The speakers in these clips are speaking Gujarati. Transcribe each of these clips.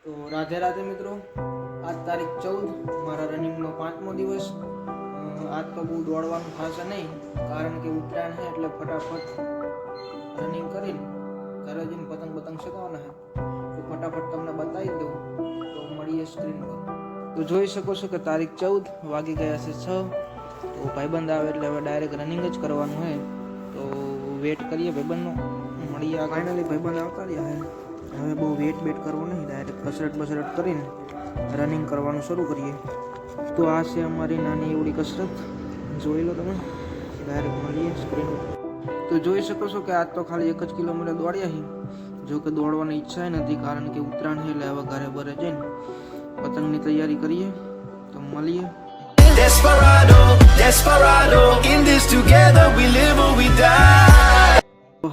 તો રાધે રાધે મિત્રો, આજ તારીખ 14 મારા રનિંગનો 5મો દિવસ। આજ તો બહુ દોડવાનું થશે નહીં, કારણ કે ઉત્તરાયણ છે એટલે ફટાફટ રનિંગ કરીને ઘરે જઈને પતંગ ચગાવવાના છે। તો ફટાફટ તમને બતાવી દઉં, તો મળીએ સ્ક્રીન પર। તો જોઈ શકો છો કે તારીખ 14 વાગી ગયા છે 6। તો ભાઈબંધ આવે એટલે હવે ડાયરેક્ટ રનિંગ જ કરવાનું હોય, તો વેટ કરીએ ભાઈબંધનો, મળીએ। ફાઇનલી ભાઈબંધ આવતા રહ્યા છે, હવે બહુ વેટ કરવું નહીં, ડાયરેક્ટ કસરત કરીને રનિંગ કરવાનું શરૂ કરીએ। તો આ છે અમારી નાની એવડી કસરત, જોઈ લો તમે, ડાયરેક્ટ મળીએ સ્ક્રીન ઉપર। તો જોઈ શકો છો કે આજ તો ખાલી 1 જ કિલોમીટર દોડ્યા છીએ, જો કે દોડવાની ઈચ્છા નથી, કારણ કે ઉત્તરાયણ છે એટલે હવે ઘરે બરે જઈને પતંગની તૈયારી કરીએ। તો મળીએ। Desperado, in this together we live or we die.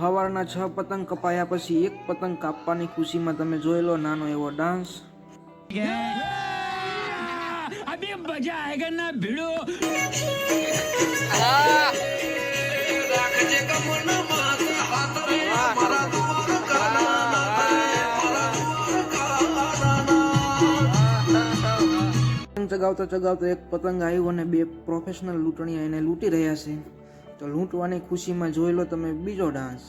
સવારના 6 પતંગ કપાયા પછી 1 પતંગ કાપવાની ખુશીમાં તમે જોઈ લો નાનો એવો ડાન્સ। अभी मजा आएगा ना भिड़ो। ચગાવતા એક પતંગ આવ્યો અને 2 પ્રોફેશનલ લૂંટણીયા એને લૂંટી રહ્યા છે। તો લૂંટવાની ખુશીમાં જોઈ લો તમે બીજો ડાન્સ।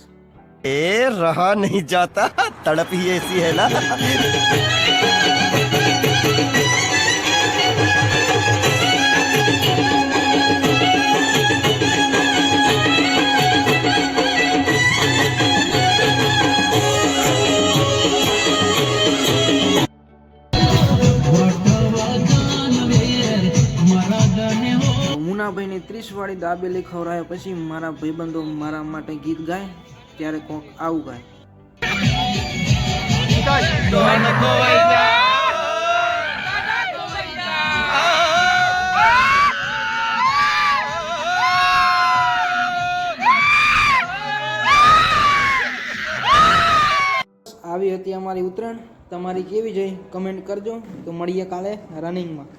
रहा नहीं जाता, तड़प ही ऐसी है ना। મુનાભાઈની 30 વાળી દાબેલી ખવડાવ્યા પછી મારા ભાઈબંધો મારા માટે ગીત ગાય, ત્યારે કોક આવું ગાય। આવી હતી અમારી ઉત્તરાયણ, તમારી કેવી જઈ કમેન્ટ કરજો। તો મળીએ કાલે રનિંગમાં।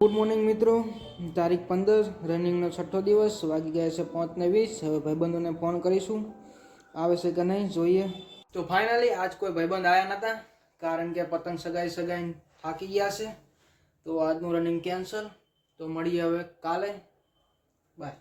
ગુડ મોર્નિંગ મિત્રો, તારીખ 15, રનિંગનો 6થો દિવસ, વાગી ગયા છે 5:20। હવે ભાઈબંધોને ફોન કરીશું, આવે છે કે નહીં જોઈએ। તો ફાઇનલી આજ કોઈ ભાઈબંધ આવ્યા નહોતા, કારણ કે પતંગ સગાઈને થાકી ગયા છે, તો આજનું રનિંગ કેન્સલ। તો મળીએ હવે કાલે, બાય।